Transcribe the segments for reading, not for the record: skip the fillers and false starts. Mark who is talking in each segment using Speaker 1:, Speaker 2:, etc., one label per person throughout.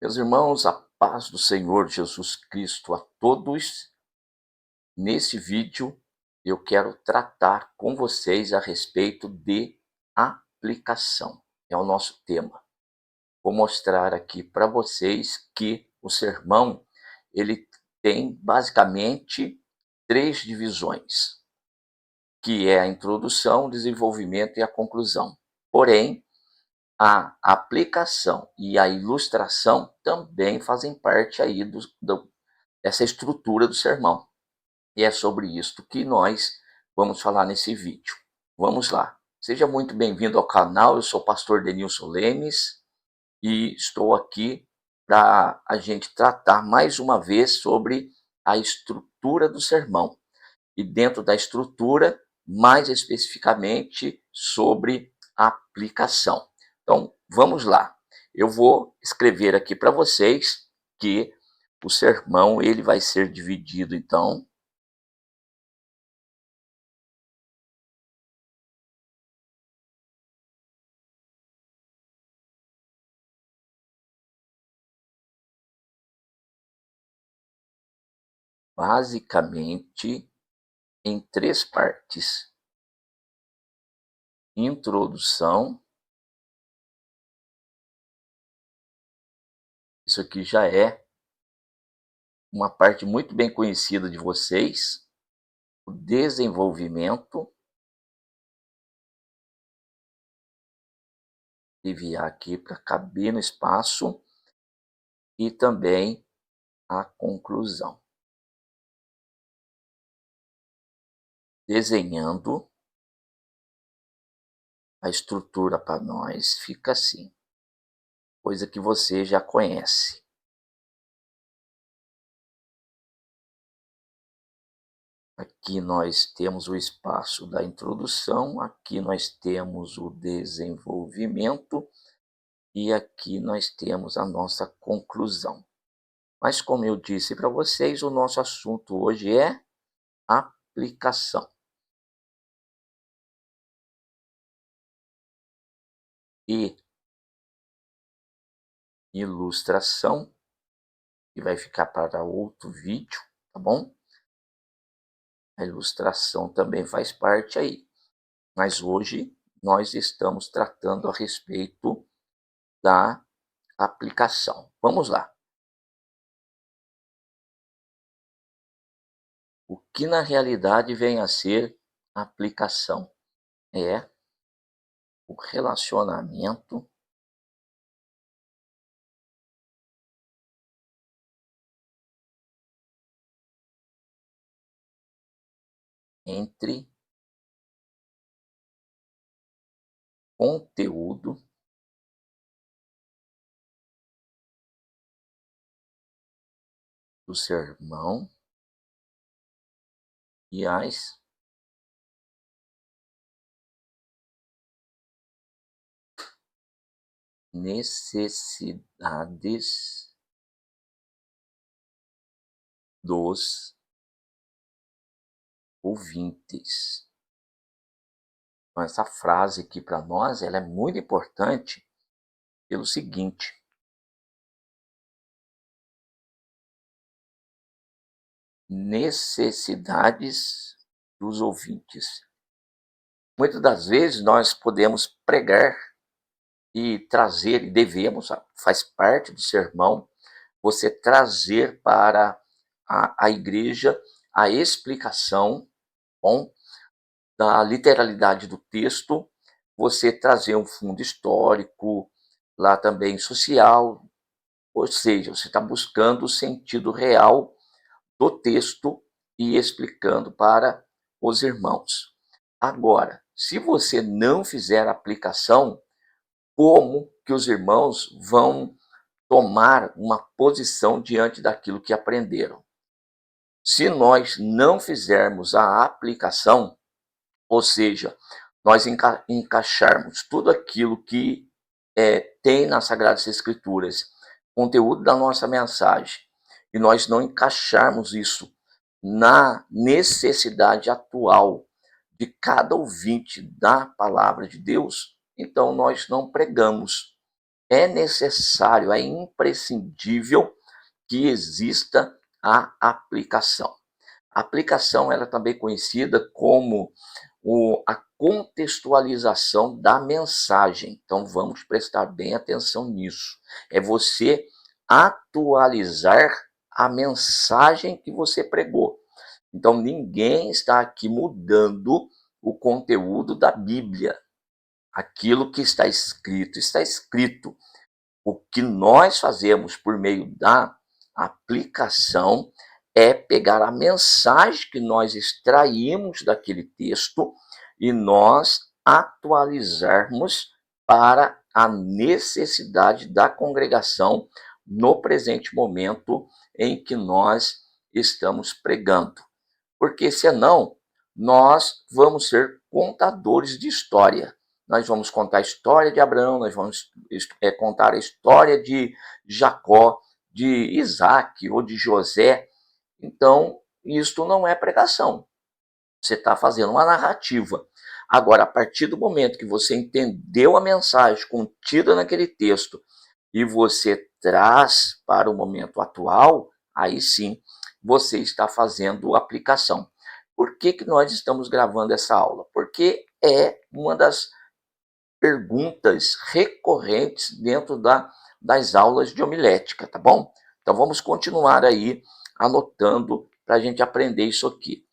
Speaker 1: Meus irmãos, a paz do Senhor Jesus Cristo a todos. Nesse vídeo, eu quero tratar com vocês a respeito de aplicação. É o nosso tema. Vou mostrar aqui para vocês que o sermão, ele tem basicamente três divisões, que é a introdução, o desenvolvimento e a conclusão. Porém, a aplicação e a ilustração também fazem parte aí dessa estrutura do sermão. E é sobre isso que nós vamos falar nesse vídeo. Vamos lá. Seja muito bem-vindo ao canal, eu sou o pastor Denilson Lemes e estou aqui para a gente tratar mais uma vez sobre a estrutura do sermão. E dentro da estrutura, mais especificamente sobre a aplicação. Então, vamos lá. Eu vou escrever aqui para vocês que o sermão ele vai ser dividido, então, basicamente em três partes: introdução. Isso aqui já é uma parte muito bem conhecida de vocês. O desenvolvimento, enviar aqui para caber no espaço, e também a conclusão. Desenhando a estrutura para nós, fica assim, coisa que você já conhece. Aqui nós temos o espaço da introdução, aqui nós temos o desenvolvimento e aqui nós temos a nossa conclusão. Mas como eu disse para vocês, o nosso assunto hoje é aplicação. E ilustração, que vai ficar para outro vídeo, tá bom? A ilustração também faz parte aí. Mas hoje nós estamos tratando a respeito da aplicação. Vamos lá. O que na realidade vem a ser aplicação? É o relacionamento entre conteúdo do sermão e as necessidades dos ouvintes. Então, essa frase aqui para nós ela é muito importante pelo seguinte: necessidades dos ouvintes. Muitas das vezes nós podemos pregar e trazer, e devemos, faz parte do sermão, você trazer para a igreja a explicação, bom, da literalidade do texto, você trazer um fundo histórico, lá também social, ou seja, você está buscando o sentido real do texto e explicando para os irmãos. Agora, se você não fizer a aplicação, como que os irmãos vão tomar uma posição diante daquilo que aprenderam? Se nós não fizermos a aplicação, ou seja, nós encaixarmos tudo aquilo que tem nas Sagradas Escrituras, conteúdo da nossa mensagem, e nós não encaixarmos isso na necessidade atual de cada ouvinte da palavra de Deus, então nós não pregamos. é necessário, é imprescindível que exista a aplicação. A aplicação ela é também conhecida como a contextualização da mensagem. Então vamos prestar bem atenção nisso. É você atualizar a mensagem que você pregou. Então ninguém está aqui mudando o conteúdo da Bíblia. Aquilo que está escrito, está escrito. O que nós fazemos por meio da aplicação é pegar a mensagem que nós extraímos daquele texto e nós atualizarmos para a necessidade da congregação no presente momento em que nós estamos pregando. Porque senão nós vamos ser contadores de história. Nós vamos contar a história de Abraão, nós vamos contar a história de Jacó, de Isaac ou de José. Então, isto não é pregação. Você está fazendo uma narrativa. Agora, a partir do momento que você entendeu a mensagem contida naquele texto e você traz para o momento atual, aí sim você está fazendo aplicação. Por que, que nós estamos gravando essa aula? Porque é uma das perguntas recorrentes dentro das aulas de homilética, tá bom? Então vamos continuar aí anotando para a gente aprender isso aqui.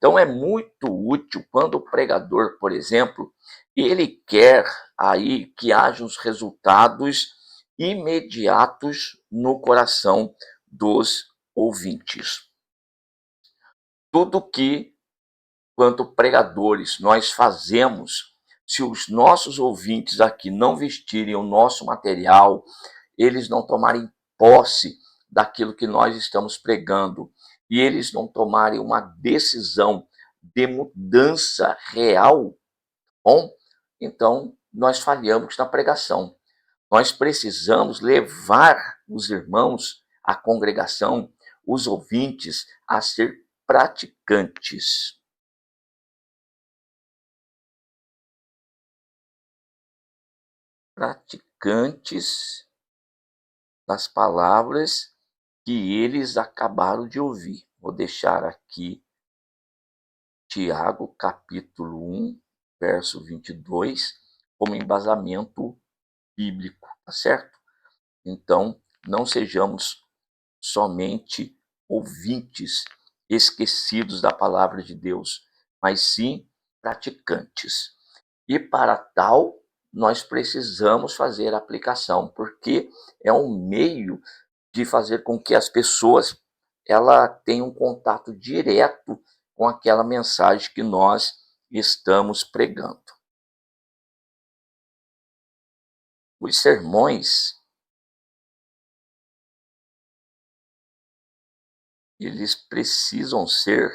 Speaker 1: Então é muito útil quando o pregador, por exemplo, ele quer aí que haja os resultados imediatos no coração dos ouvintes. Tudo que, quanto pregadores, nós fazemos, se os nossos ouvintes aqui não vestirem o nosso material, eles não tomarem posse daquilo que nós estamos pregando e eles não tomarem uma decisão de mudança real, bom, então nós falhamos na pregação. Nós precisamos levar os irmãos, a congregação, os ouvintes, a ser praticantes. Praticantes das palavras que eles acabaram de ouvir. Vou deixar aqui Tiago, capítulo 1, verso 22, como embasamento bíblico, tá certo? Então, não sejamos somente ouvintes esquecidos da palavra de Deus, mas sim praticantes. E para tal, nós precisamos fazer a aplicação, porque é um meio de fazer com que as pessoas ela tenham um contato direto com aquela mensagem que nós estamos pregando. Os sermões, eles precisam ser,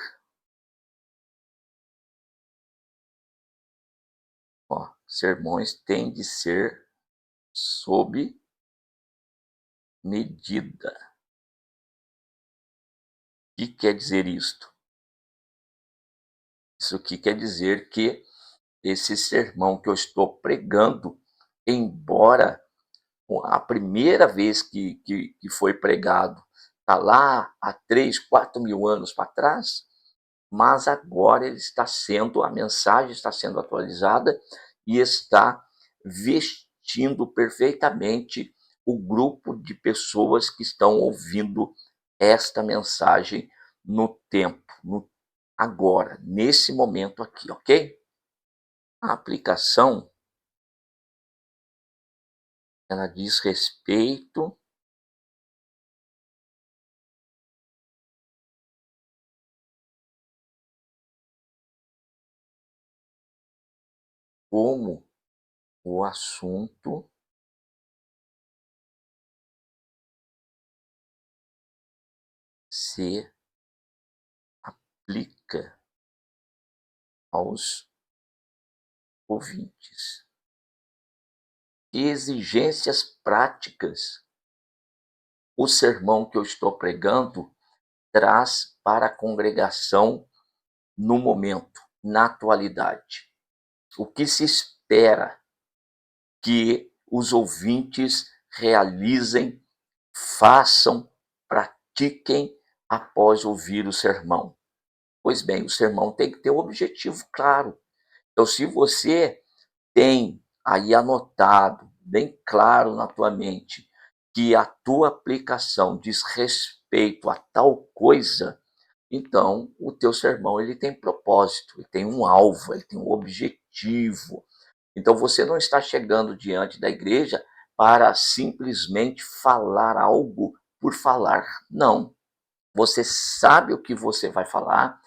Speaker 1: sermões têm de ser sob medida. O que quer dizer isto? Isso aqui quer dizer que esse sermão que eu estou pregando, embora a primeira vez que foi pregado está lá há 3, 4 mil anos para trás, mas agora ele está sendo, a mensagem está sendo atualizada e está vestindo perfeitamente o grupo de pessoas que estão ouvindo esta mensagem no tempo, agora, nesse momento aqui, ok? A aplicação, ela diz respeito como o assunto se aplica aos ouvintes. Que exigências práticas o sermão que eu estou pregando traz para a congregação no momento, na atualidade? O que se espera que os ouvintes realizem, façam, pratiquem após ouvir o sermão? Pois bem, o sermão tem que ter um objetivo claro. Então, se você tem aí anotado, bem claro na tua mente, que a tua aplicação diz respeito a tal coisa, então o teu sermão ele tem propósito, ele tem um alvo, ele tem um objetivo. Então você não está chegando diante da igreja para simplesmente falar algo por falar. Não. Você sabe o que você vai falar,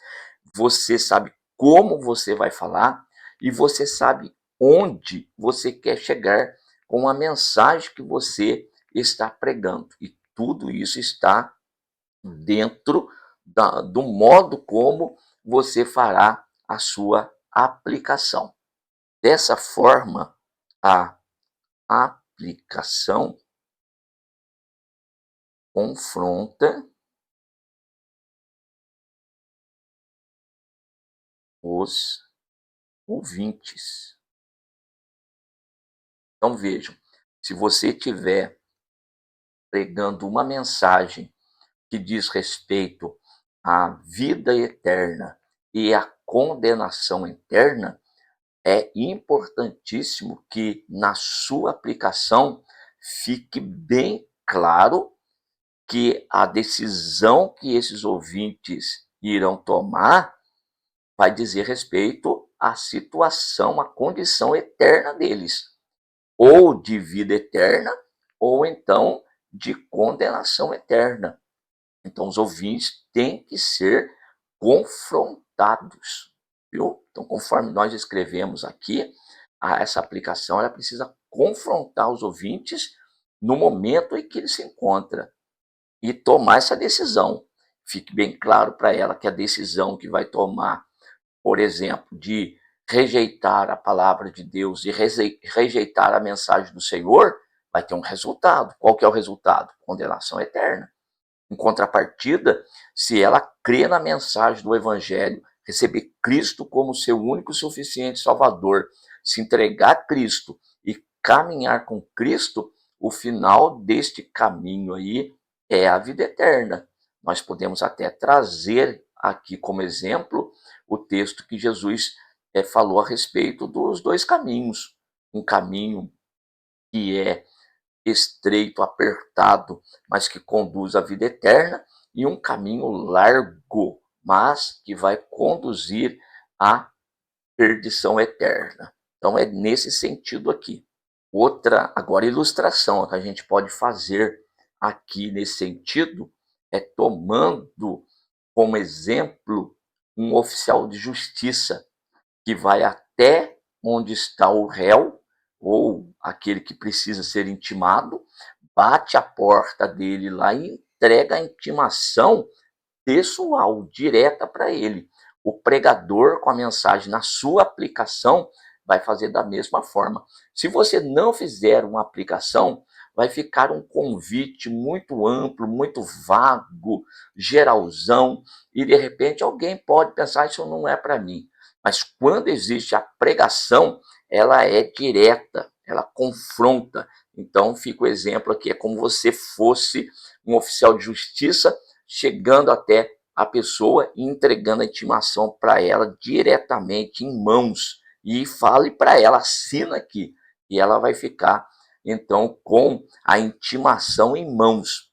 Speaker 1: você sabe como você vai falar e você sabe onde você quer chegar com a mensagem que você está pregando. E tudo isso está dentro do modo como você fará a sua aplicação. Dessa forma, a aplicação confronta os ouvintes. Então vejam, se você estiver pregando uma mensagem que diz respeito à vida eterna e à condenação eterna, é importantíssimo que na sua aplicação fique bem claro que a decisão que esses ouvintes irão tomar vai dizer respeito à situação, à condição eterna deles, ou de vida eterna, ou então de condenação eterna. Então, os ouvintes têm que ser confrontados, viu? Então, conforme nós escrevemos aqui, essa aplicação ela precisa confrontar os ouvintes no momento em que ele se encontra e tomar essa decisão. Fique bem claro para ela que a decisão que vai tomar, por exemplo, de rejeitar a palavra de Deus e rejeitar a mensagem do Senhor, vai ter um resultado. Qual que é o resultado? Condenação eterna. Em contrapartida, se ela crê na mensagem do Evangelho, receber Cristo como seu único e suficiente Salvador, se entregar a Cristo e caminhar com Cristo, o final deste caminho aí é a vida eterna. Nós podemos até trazer aqui como exemplo o texto que Jesus falou a respeito dos dois caminhos. Um caminho que é estreito, apertado, mas que conduz à vida eterna, e um caminho largo, mas que vai conduzir à perdição eterna. Então é nesse sentido aqui. Outra, agora, ilustração que a gente pode fazer aqui nesse sentido é tomando como exemplo um oficial de justiça que vai até onde está o réu ou aquele que precisa ser intimado, bate a porta dele lá e entrega a intimação pessoal, direta para ele. O pregador, com a mensagem na sua aplicação, vai fazer da mesma forma. Se você não fizer uma aplicação, vai ficar um convite muito amplo, muito vago, geralzão, e de repente alguém pode pensar, isso não é para mim. Mas quando existe a pregação, ela é direta, ela confronta. Então, fica o exemplo aqui, é como você fosse um oficial de justiça chegando até a pessoa e entregando a intimação para ela diretamente em mãos. E fale para ela, assina aqui. E ela vai ficar, então, com a intimação em mãos.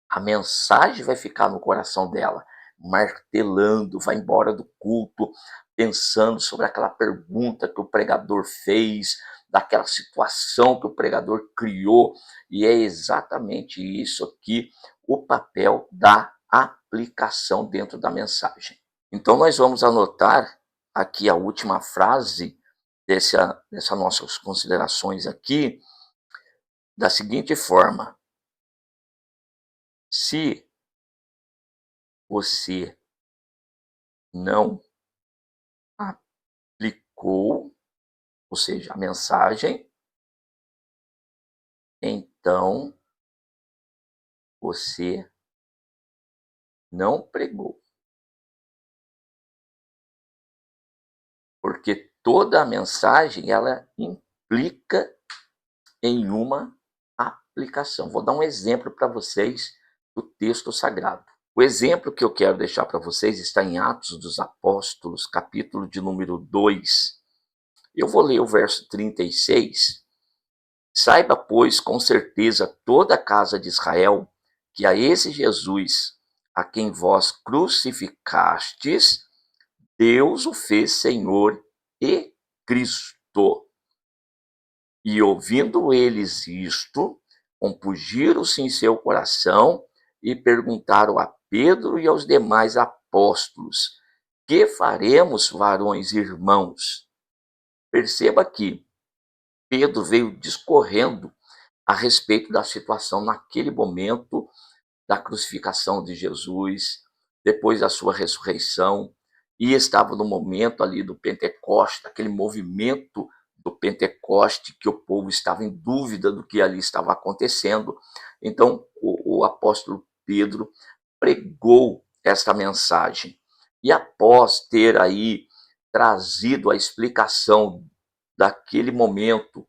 Speaker 1: A mensagem vai ficar no coração dela, martelando, vai embora do culto, pensando sobre aquela pergunta que o pregador fez, daquela situação que o pregador criou, e é exatamente isso aqui o papel da aplicação dentro da mensagem. Então, nós vamos anotar aqui a última frase dessa nossas considerações aqui, da seguinte forma: se você não aplicou, ou seja, a mensagem, então você não pregou. Porque toda a mensagem ela implica em uma aplicação. Vou dar um exemplo para vocês do texto sagrado. O exemplo que eu quero deixar para vocês está em Atos dos Apóstolos, capítulo de número 2. Eu vou ler o verso 36. Saiba, pois, com certeza toda a casa de Israel, que a esse Jesus, a quem vós crucificastes, Deus o fez Senhor e Cristo. E ouvindo eles isto, compungiram-se em seu coração e perguntaram a Pedro e aos demais apóstolos: que faremos, varões irmãos? Perceba que Pedro veio discorrendo a respeito da situação naquele momento da crucificação de Jesus, depois da sua ressurreição, e estava no momento ali do Pentecoste, aquele movimento do Pentecoste, que o povo estava em dúvida do que ali estava acontecendo. Então, o apóstolo Pedro pregou esta mensagem. E após ter aí trazido a explicação daquele momento,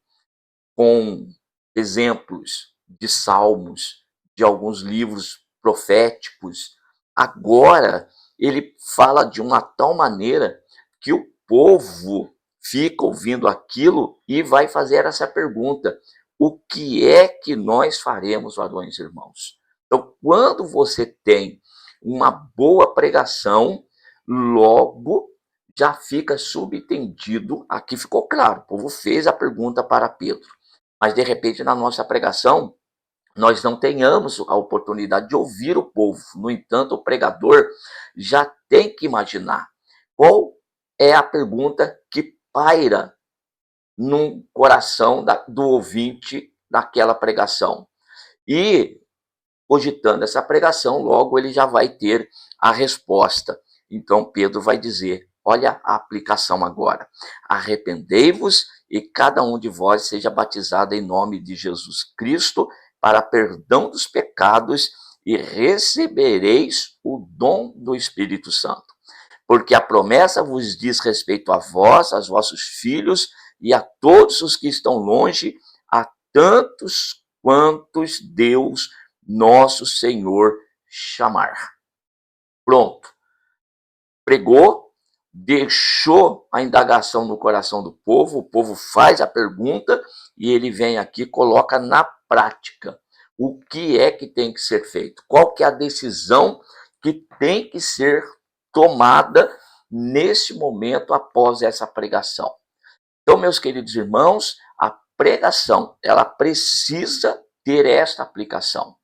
Speaker 1: com exemplos de salmos, de alguns livros proféticos, agora ele fala de uma tal maneira que o povo fica ouvindo aquilo e vai fazer essa pergunta: o que é que nós faremos, varões e irmãos? Então, quando você tem uma boa pregação, logo já fica subentendido, aqui ficou claro, o povo fez a pergunta para Pedro, mas de repente na nossa pregação nós não tenhamos a oportunidade de ouvir o povo. No entanto, o pregador já tem que imaginar qual é a pergunta que paira no coração do ouvinte daquela pregação. E, cogitando essa pregação, logo ele já vai ter a resposta. Então Pedro vai dizer: olha a aplicação agora. Arrependei-vos e cada um de vós seja batizado em nome de Jesus Cristo para perdão dos pecados e recebereis o dom do Espírito Santo. Porque a promessa vos diz respeito a vós, aos vossos filhos e a todos os que estão longe, a tantos quantos Deus, nosso Senhor, chamar. Pronto. Pregou, deixou a indagação no coração do povo, o povo faz a pergunta e ele vem aqui e coloca na prática o que é que tem que ser feito, qual que é a decisão que tem que ser tomada nesse momento após essa pregação. Então, meus queridos irmãos, a pregação, ela precisa ter esta aplicação,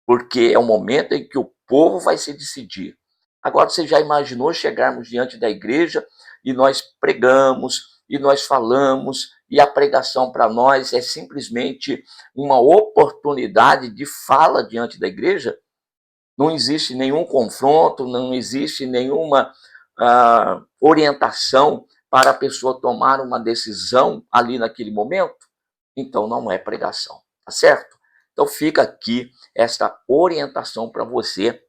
Speaker 1: porque é o momento em que o povo vai se decidir. Agora, você já imaginou chegarmos diante da igreja e nós pregamos, e nós falamos, e a pregação para nós é simplesmente uma oportunidade de fala diante da igreja? Não existe nenhum confronto, não existe nenhuma orientação para a pessoa tomar uma decisão ali naquele momento? Então não é pregação, tá certo? Então fica aqui esta orientação para você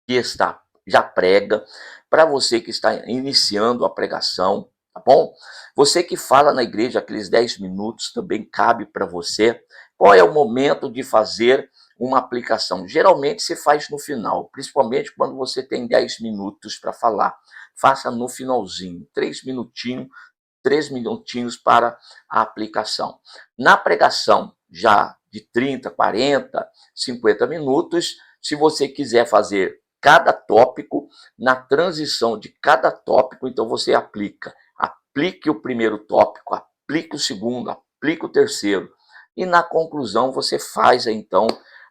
Speaker 1: que está já prega, para você que está iniciando a pregação, tá bom? Você que fala na igreja aqueles 10 minutos, também cabe para você. Qual é o momento de fazer uma aplicação? Geralmente se faz no final, principalmente quando você tem 10 minutos para falar. Faça no finalzinho, 3 minutinhos para a aplicação. Na pregação, já de 30, 40, 50 minutos, se você quiser fazer cada tópico, na transição de cada tópico, então você aplique o primeiro tópico, aplique o segundo, aplique o terceiro, e na conclusão você faz então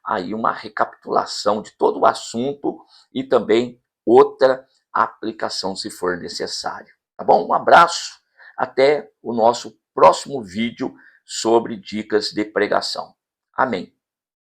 Speaker 1: aí uma recapitulação de todo o assunto e também outra aplicação se for necessário. Tá bom? Um abraço, até o nosso próximo vídeo sobre dicas de pregação. Amém.